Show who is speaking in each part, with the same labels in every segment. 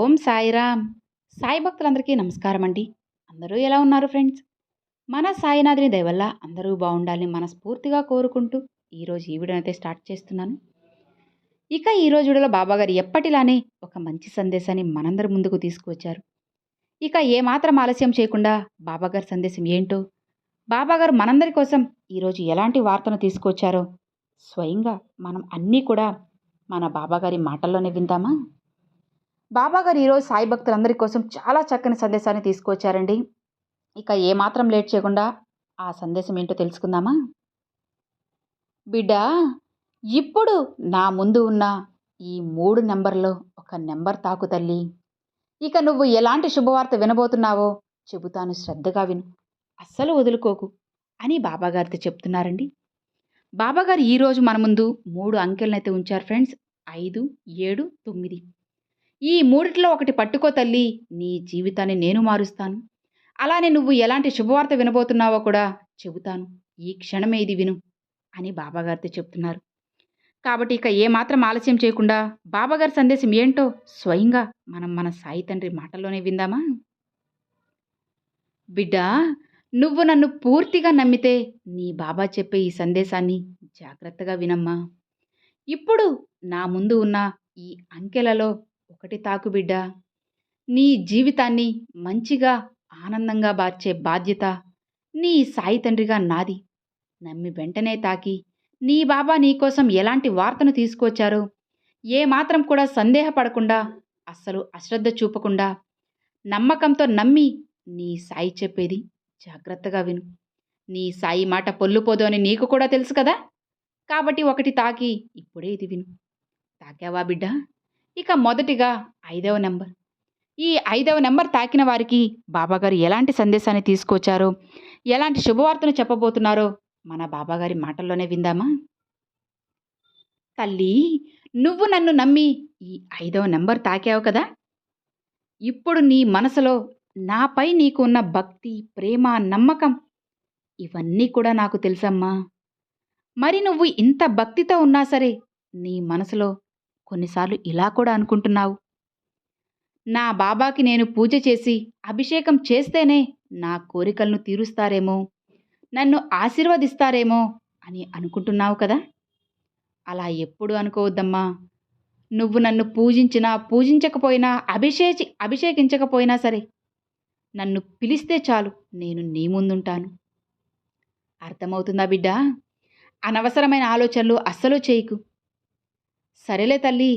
Speaker 1: ఓం సాయిరామ్. సాయి భక్తులందరికీ నమస్కారం అండి. అందరూ ఎలా ఉన్నారు ఫ్రెండ్స్? మన సాయినాథుని దయ వల్ల అందరూ బాగుండాలని మనస్ఫూర్తిగా కోరుకుంటూ ఈరోజు ఈ వీడియోనైతే స్టార్ట్ చేస్తున్నాను. ఇక ఈరోజు వీడియోలో బాబాగారు ఎప్పటిలానే ఒక మంచి సందేశాన్ని మనందరి ముందుకు తీసుకువచ్చారు. ఇక ఏమాత్రం ఆలస్యం చేయకుండా బాబాగారి సందేశం ఏంటో, బాబాగారు మనందరి కోసం ఈరోజు ఎలాంటి వార్తను తీసుకొచ్చారో స్వయంగా మనం అన్నీ కూడా మన బాబాగారి మాటల్లోనే విందామా? బాబాగారు ఈరోజు సాయి భక్తులందరి కోసం చాలా చక్కని సందేశాన్ని తీసుకువచ్చారండి. ఇక ఏమాత్రం లేట్ చేయకుండా ఆ సందేశం ఏంటో తెలుసుకుందామా? బిడ్డ, ఇప్పుడు నా ముందు ఉన్న ఈ 3 నెంబర్లో ఒక నెంబర్ తాకు తల్లి. ఇక నువ్వు ఎలాంటి శుభవార్త వినబోతున్నావో చెబుతాను, శ్రద్ధగా విను, అస్సలు వదులుకోకు అని బాబాగారితో చెప్తున్నారండి. బాబాగారు ఈరోజు మన ముందు 3 అంకెలనైతే ఉంచారు ఫ్రెండ్స్. 5, 7, 9. ఈ మూడిట్లో ఒకటి పట్టుకో తల్లి, నీ జీవితాన్ని నేను మారుస్తాను. అలానే నువ్వు ఎలాంటి శుభవార్త వినబోతున్నావో కూడా చెబుతాను, ఈ క్షణమే ఇది విను అని బాబాగారితో చెప్తున్నారు. కాబట్టి ఇక ఏమాత్రం ఆలస్యం చేయకుండా బాబాగారి సందేశం ఏంటో స్వయంగా మనం మన సాయి తండ్రి మాటల్లోనే విందామా? బిడ్డ, నువ్వు నన్ను పూర్తిగా నమ్మితే నీ బాబా చెప్పే ఈ సందేశాన్ని జాగ్రత్తగా వినమ్మా. ఇప్పుడు నా ముందు ఉన్న ఈ అంకెలలో ఒకటి తాకు బిడ్డ. నీ జీవితాన్ని మంచిగా ఆనందంగా మార్చే బాధ్యత నీ సాయి తండ్రిగా నాది. నమ్మి వెంటనే తాకి నీ బాబా నీకోసం ఎలాంటి వార్తను తీసుకొచ్చారో ఏమాత్రం కూడా సందేహపడకుండా, అస్సలు అశ్రద్ధ చూపకుండా నమ్మకంతో నమ్మి నీ సాయి చెప్పేది జాగ్రత్తగా విను. నీ సాయి మాట పొల్లుపోదు అని నీకు కూడా తెలుసు కదా. కాబట్టి ఒకటి తాకి ఇప్పుడే ఇది విను. తాకావా బిడ్డ? ఇక మొదటిగా 5వ నెంబర్. ఈ 5వ నెంబర్ తాకిన వారికి బాబాగారు ఎలాంటి సందేశాన్ని తీసుకొచ్చారో, ఎలాంటి శుభవార్తను చెప్పబోతున్నారో మన బాబాగారి మాటల్లోనే విందామా? తల్లి, నువ్వు నన్ను నమ్మి ఈ 5వ నెంబర్ తాకావు కదా. ఇప్పుడు నీ మనసులో నాపై నీకు ఉన్న భక్తి, ప్రేమ, నమ్మకం ఇవన్నీ కూడా నాకు తెలుసమ్మా. మరి నువ్వు ఇంత భక్తితో ఉన్నా సరే నీ మనసులో కొన్నిసార్లు ఇలా కూడా అనుకుంటున్నావు, నా బాబాకి నేను పూజ చేసి అభిషేకం చేస్తేనే నా కోరికలను తీరుస్తారేమో, నన్ను ఆశీర్వదిస్తారేమో అని అనుకుంటున్నావు కదా. అలా ఎప్పుడు అనుకోవద్దమ్మా. నువ్వు నన్ను పూజించినా పూజించకపోయినా అభిషేకించకపోయినా సరే నన్ను పిలిస్తే చాలు, నేను నీ ముందుంటాను. అర్థమవుతుందా బిడ్డ? అనవసరమైన ఆలోచనలు అస్సలు చేయకు. సరేలే తల్లి,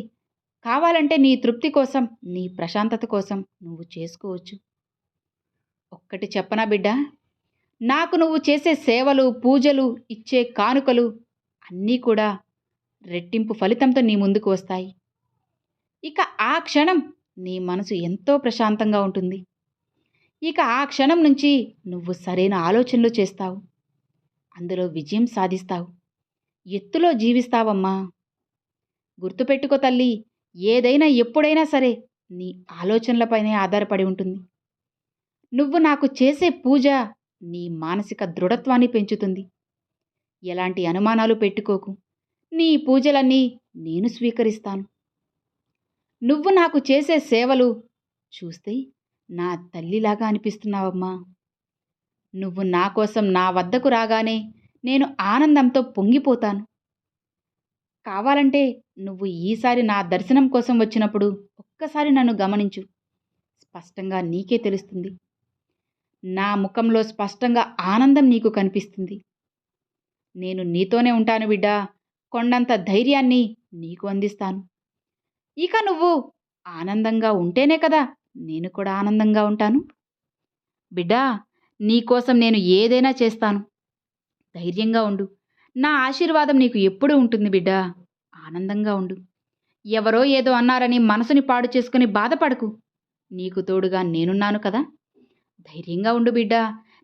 Speaker 1: కావాలంటే నీ తృప్తి కోసం, నీ ప్రశాంతత కోసం నువ్వు చేసుకోవచ్చు. ఒక్కటి చెప్పనా బిడ్డ, నాకు నువ్వు చేసే సేవలు, పూజలు, ఇచ్చే కానుకలు అన్నీ కూడా రెట్టింపు ఫలితంతో నీ ముందుకు వస్తాయి. ఇక ఆ క్షణం నీ మనసు ఎంతో ప్రశాంతంగా ఉంటుంది. ఇక ఆ క్షణం నుంచి నువ్వు సరైన ఆలోచనలు చేస్తావు, అందులో విజయం సాధిస్తావు, ఎత్తులో జీవిస్తావమ్మా. గుర్తుపెట్టుకో తల్లి, ఏదైనా ఎప్పుడైనా సరే నీ ఆలోచనలపైనే ఆధారపడి ఉంటుంది. నువ్వు నాకు చేసే పూజ నీ మానసిక దృఢత్వాన్ని పెంచుతుంది. ఎలాంటి అనుమానాలు పెట్టుకోకు, నీ పూజలన్నీ నేను స్వీకరిస్తాను. నువ్వు నాకు చేసే సేవలు చూస్తే నా తల్లిలాగా అనిపిస్తున్నావమ్మా. నువ్వు నా కోసం నా వద్దకు రాగానే నేను ఆనందంతో పొంగిపోతాను. కావాలంటే నువ్వు ఈసారి నా దర్శనం కోసం వచ్చినప్పుడు ఒక్కసారి నన్ను గమనించు, స్పష్టంగా నీకే తెలుస్తుంది. నా ముఖంలో స్పష్టంగా ఆనందం నీకు కనిపిస్తుంది. నేను నీతోనే ఉంటాను బిడ్డ, కొండంత ధైర్యాన్ని నీకు అందిస్తాను. ఇక నువ్వు ఆనందంగా ఉంటేనే కదా నేను కూడా ఆనందంగా ఉంటాను. బిడ్డా, నీకోసం నేను ఏదైనా చేస్తాను, ధైర్యంగా ఉండు. నా ఆశీర్వాదం నీకు ఎప్పుడూ ఉంటుంది బిడ్డా, ఆనందంగా ఉండు. ఎవరో ఏదో అన్నారని మనసుని పాడు చేసుకుని బాధపడకు, నీకు తోడుగా నేనున్నాను కదా. ధైర్యంగా ఉండు బిడ్డా,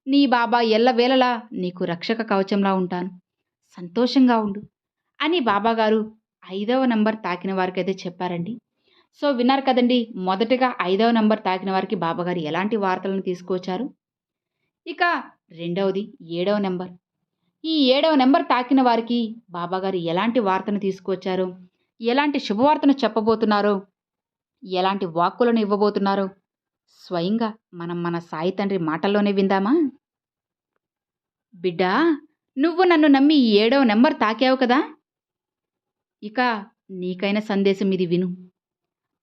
Speaker 1: నీ బాబా ఎల్లవేళలా నీకు రక్షక కవచంలా ఉంటాను, సంతోషంగా ఉండు అని బాబాగారు 5వ నంబర్ తాకిన వారికి అయితే చెప్పారండి. సో విన్నారు కదండి, మొదటగా 5వ నంబర్ తాకిన వారికి బాబాగారు ఎలాంటి వార్తలను తీసుకొచ్చారు. ఇక రెండవది 7వ నెంబర్. ఈ 7వ నెంబర్ తాకిన వారికి బాబాగారు ఎలాంటి వార్తను తీసుకొచ్చారో, ఎలాంటి శుభవార్తను చెప్పబోతున్నారో ఎలాంటి వాక్కులను ఇవ్వబోతున్నారో స్వయంగా మనం మన సాయి తండ్రి మాటల్లోనే విందామా? బిడ్డా, నువ్వు నన్ను నమ్మి ఈ 7వ నెంబర్ తాకావు కదా, ఇక నీకైన సందేశం ఇది విను.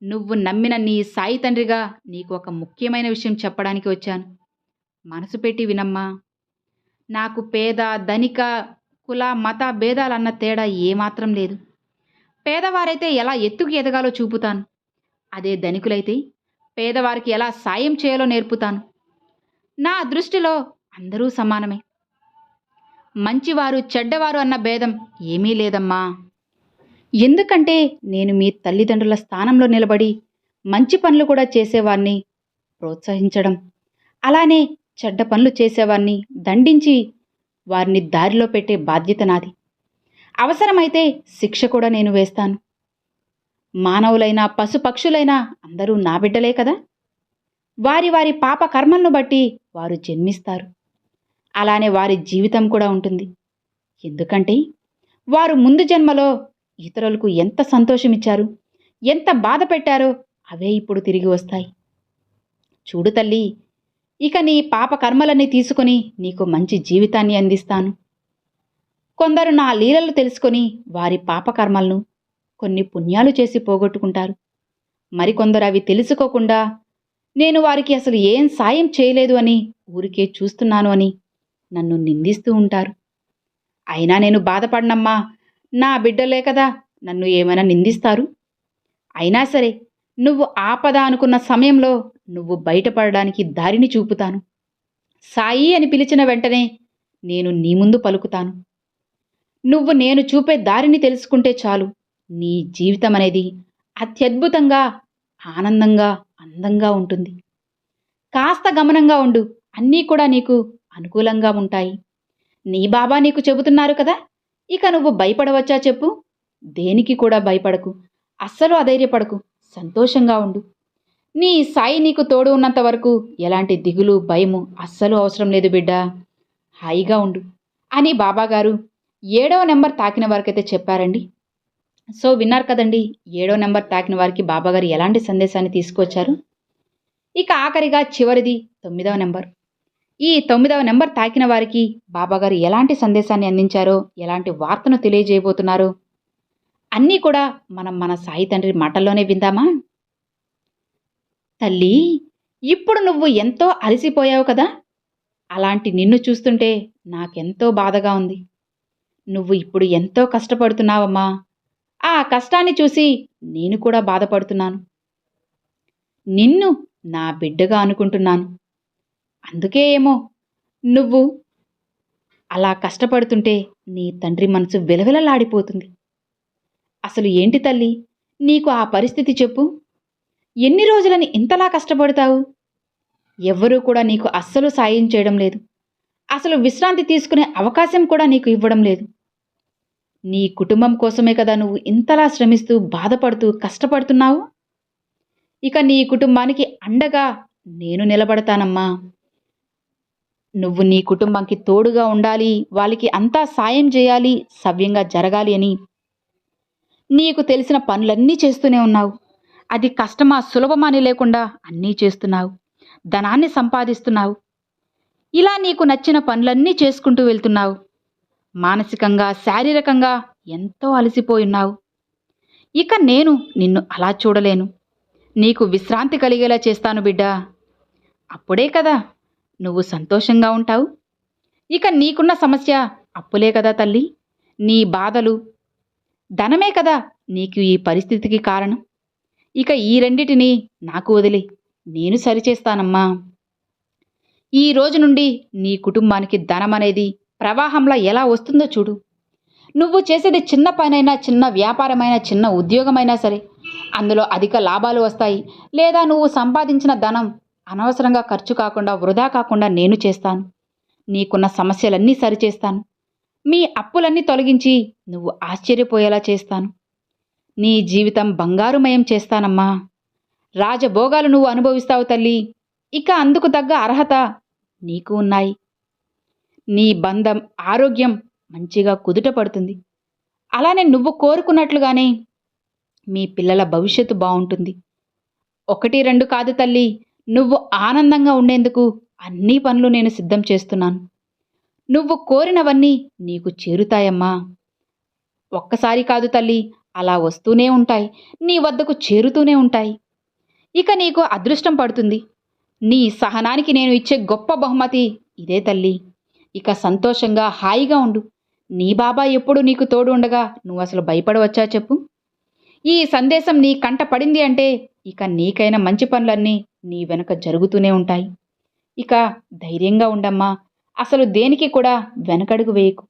Speaker 1: నువ్వు నమ్మిన నీ సాయి తండ్రిగా నీకు ఒక ముఖ్యమైన విషయం చెప్పడానికి వచ్చాను. మనసు పెట్టి వినమ్మా. నాకు పేద ధనిక కుల మత భేదాలన్న తేడా ఏమాత్రం లేదు. పేదవారైతే ఎలా ఎత్తుకు ఎదగాలో చూపుతాను. అదే ధనికులైతే పేదవారికి ఎలా సాయం చేయాలో నేర్పుతాను. నా దృష్టిలో అందరూ సమానమే. మంచివారు చెడ్డవారు అన్న భేదం ఏమీ లేదమ్మా. ఎందుకంటే నేను మీ తల్లిదండ్రుల స్థానంలో నిలబడి మంచి పనులు కూడా చేసేవారిని ప్రోత్సహించడం, అలానే చెడ్డ పనులు చేసేవారిని దండించి వారిని దారిలో పెట్టే బాధ్యత నాది. అవసరమైతే శిక్ష కూడా నేను వేస్తాను. మానవులైనా పశుపక్షులైనా అందరూ నా బిడ్డలే కదా. వారి వారి పాప కర్మలను బట్టి వారు జన్మిస్తారు. అలానే వారి జీవితం కూడా ఉంటుంది. ఎందుకంటే వారు ముందు జన్మలో ఇతరులకు ఎంత సంతోషమిచ్చారు, ఎంత బాధ పెట్టారో అవే ఇప్పుడు తిరిగి వస్తాయి. చూడు తల్లి, ఇక నీ పాప కర్మలన్నీ తీసుకొని నీకు మంచి జీవితాన్ని అందిస్తాను. కొందరు నా లీలలు తెలుసుకొని వారి పాపకర్మలను కొన్ని పుణ్యాలు చేసి పోగొట్టుకుంటారు. మరికొందరు అవి తెలుసుకోకుండా నేను వారికి అసలు ఏం సాయం చేయలేదు అని, ఊరికే చూస్తున్నాను అని నన్ను నిందిస్తూ ఉంటారు. అయినా నేను బాధపడనమ్మా. నా బిడ్డలే కదా నన్ను ఏమైనా నిందిస్తారు. అయినా సరే నువ్వు ఆపద అనుకున్న సమయంలో నువ్వు బయటపడడానికి దారిని చూపుతాను. సాయి అని పిలిచిన వెంటనే నేను నీ ముందు పలుకుతాను. నువ్వు నేను చూపే దారిని తెలుసుకుంటే చాలు, నీ జీవితం అనేది అత్యద్భుతంగా, ఆనందంగా, అందంగా ఉంటుంది. కాస్త గమనంగా ఉండు, అన్నీ కూడా నీకు అనుకూలంగా ఉంటాయి. నీ బాబా నీకు చెబుతున్నారు కదా, ఇక నువ్వు భయపడవచ్చా చెప్పు? దేనికి కూడా భయపడకు, అస్సలు అధైర్యపడకు, సంతోషంగా ఉండు. నీ సాయి నీకు తోడు ఉన్నంత వరకు ఎలాంటి దిగులు భయము అస్సలు అవసరం లేదు బిడ్డా. హాయిగా ఉండు అని బాబాగారు 7వ నెంబర్ తాకిన వారికైతే చెప్పారండి. సో విన్నారు కదండి, 7వ నెంబర్ తాకిన వారికి బాబాగారు ఎలాంటి సందేశాన్ని తీసుకొచ్చారు. ఇక ఆఖరిగా చివరిది 9వ నెంబర్. ఈ 9వ నెంబర్ తాకిన వారికి బాబాగారు ఎలాంటి సందేశాన్ని అందించారో, ఎలాంటి వార్తను తెలియజేయబోతున్నారో అన్నీ కూడా మనం మన సాయి తండ్రి మాటల్లోనే విందామా. తల్లి, ఇప్పుడు నువ్వు ఎంతో అలసిపోయావు కదా. అలాంటి నిన్ను చూస్తుంటే నాకెంతో బాధగా ఉంది. నువ్వు ఇప్పుడు ఎంతో కష్టపడుతున్నావమ్మా. ఆ కష్టాన్ని చూసి నేను కూడా బాధపడుతున్నాను. నిన్ను నా బిడ్డగా అనుకుంటున్నాను. అందుకే ఏమో నువ్వు అలా కష్టపడుతుంటే నీ తండ్రి మనసు విలవిలలాడిపోతుంది. అసలు ఏంటి తల్లి నీకు ఆ పరిస్థితి చెప్పు? ఎన్ని రోజులని ఇంతలా కష్టపడతావు? ఎవ్వరూ కూడా నీకు అస్సలు సాయం చేయడం లేదు. అసలు విశ్రాంతి తీసుకునే అవకాశం కూడా నీకు ఇవ్వడం లేదు. నీ కుటుంబం కోసమే కదా నువ్వు ఇంతలా శ్రమిస్తూ బాధపడుతూ కష్టపడుతున్నావు. ఇక నీ కుటుంబానికి అండగా నేను నిలబడతానమ్మా. నువ్వు నీ కుటుంబానికి తోడుగా ఉండాలి, వాళ్ళకి అంతా సాయం చేయాలి, సవ్యంగా జరగాలి అని నీకు తెలిసిన పనులన్నీ చేస్తూనే ఉన్నావు. అది కష్టమా సులభమా అని లేకుండా అన్నీ చేస్తున్నావు. ధనాన్ని సంపాదిస్తున్నావు. ఇలా నీకు నచ్చిన పనులన్నీ చేసుకుంటూ వెళ్తున్నావు. మానసికంగా శారీరకంగా ఎంతో అలసిపోయున్నావు. ఇక నేను నిన్ను అలా చూడలేను. నీకు విశ్రాంతి కలిగేలా చేస్తాను బిడ్డా. అప్పుడే కదా నువ్వు సంతోషంగా ఉంటావు. ఇక నీకున్న సమస్య అప్పులే కదా తల్లి. నీ బాధలు, ధనమే కదా నీకు ఈ పరిస్థితికి కారణం. ఇక ఈ రెండిటిని నాకు వదిలే, నేను సరిచేస్తానమ్మా. ఈ రోజు నుండి నీ కుటుంబానికి ధనం అనేది ప్రవాహంలో ఎలా వస్తుందో చూడు. నువ్వు చేసేది చిన్న పనైనా, చిన్న వ్యాపారమైనా, చిన్న ఉద్యోగమైనా సరే అందులో అధిక లాభాలు వస్తాయి. లేదా నువ్వు సంపాదించిన ధనం అనవసరంగా ఖర్చు కాకుండా, వృధా కాకుండా నేను చేస్తాను. నీకున్న సమస్యలన్నీ సరిచేస్తాను. మీ అప్పులన్నీ తొలగించి నువ్వు ఆశ్చర్యపోయేలా చేస్తాను. నీ జీవితం బంగారుమయం చేస్తానమ్మా. రాజభోగాలు నువ్వు అనుభవిస్తావు తల్లి. ఇక అందుకు తగ్గ అర్హత నీకు ఉన్నాయి. నీ బంధం, ఆరోగ్యం మంచిగా కుదుట పడుతుంది. అలానే నువ్వు కోరుకున్నట్లుగానే మీ పిల్లల భవిష్యత్తు బాగుంటుంది. ఒకటి రెండు కాదు తల్లి, నువ్వు ఆనందంగా ఉండేందుకు అన్ని పనులు నేను సిద్ధం చేస్తున్నాను. నువ్వు కోరినవన్నీ నీకు చేరుతాయమ్మా. ఒక్కసారి కాదు తల్లి, అలా వస్తూనే ఉంటాయి, నీ వద్దకు చేరుతూనే ఉంటాయి. ఇక నీకు అదృష్టం పడుతుంది. నీ సహనానికి నేను ఇచ్చే గొప్ప బహుమతి ఇదే తల్లి. ఇక సంతోషంగా హాయిగా ఉండు. నీ బాబా ఎప్పుడు నీకు తోడు ఉండగా నువ్వు అసలు భయపడవచ్చా చెప్పు? ఈ సందేశం నీ కంట పడింది అంటే ఇక నీకైన మంచి పనులన్నీ నీ వెనుక జరుగుతూనే ఉంటాయి. ఇక ధైర్యంగా ఉండమ్మా. అసలు దేనికి కూడా వెనకడుగు వేయకు.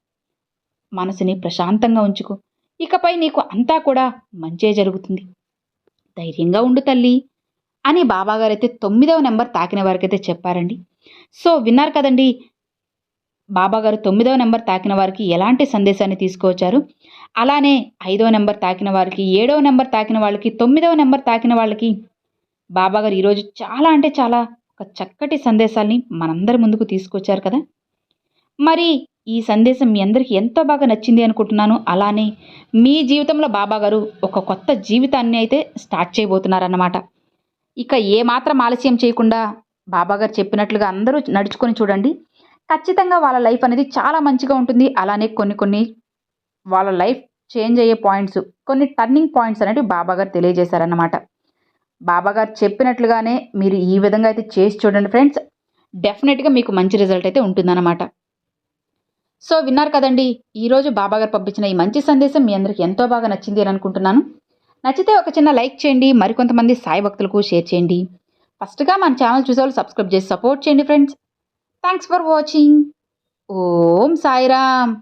Speaker 1: మనసుని ప్రశాంతంగా ఉంచుకో. ఇకపై నీకు అంతా కూడా మంచే జరుగుతుంది. ధైర్యంగా ఉండు తల్లి అని బాబాగారైతే 9వ నెంబర్ తాకిన వారికైతే చెప్పారండి. సో విన్నారు కదండి, బాబాగారు 9వ నెంబర్ తాకిన వారికి ఎలాంటి సందేశాన్ని తీసుకువచ్చారు. అలానే 5వ నెంబర్ తాకిన వారికి, 7వ నెంబర్ తాకిన వాళ్ళకి, 9వ నెంబర్ తాకిన వాళ్ళకి బాబాగారు ఈరోజు చాలా అంటే చాలా ఒక చక్కటి సందేశాల్ని మనందరి ముందుకు తీసుకొచ్చారు కదా. మరి ఈ సందేశం మీ అందరికీ ఎంతో బాగా నచ్చింది అనుకుంటున్నాను. అలానే మీ జీవితంలో బాబాగారు ఒక కొత్త జీవితాన్ని అయితే స్టార్ట్ చేయబోతున్నారన్నమాట. ఇక ఏమాత్రం ఆలస్యం చేయకుండా బాబాగారు చెప్పినట్లుగా అందరూ నడుచుకొని చూడండి. ఖచ్చితంగా వాళ్ళ లైఫ్ అనేది చాలా మంచిగా ఉంటుంది. అలానే కొన్ని వాళ్ళ లైఫ్ చేంజ్ అయ్యే పాయింట్స్, కొన్ని టర్నింగ్ పాయింట్స్ అనేవి బాబాగారు తెలియజేశారన్నమాట. బాబాగారు చెప్పినట్లుగానే మీరు ఈ విధంగా అయితే చేసి చూడండి ఫ్రెండ్స్. డెఫినెట్గా మీకు మంచి రిజల్ట్ అయితే ఉంటుందన్నమాట. సో విన్నారు కదండి, ఈరోజు బాబాగారు పంపించిన ఈ మంచి సందేశం మీ అందరికీ ఎంతో బాగా నచ్చింది అని అనుకుంటున్నాను. నచ్చితే ఒక చిన్న లైక్ చేయండి, మరికొంతమంది సాయి భక్తులకు షేర్ చేయండి. ఫస్ట్గా మన ఛానల్ చూసేవాళ్ళు సబ్స్క్రైబ్ చేసి సపోర్ట్ చేయండి friends. Thanks for watching. Om Sairam.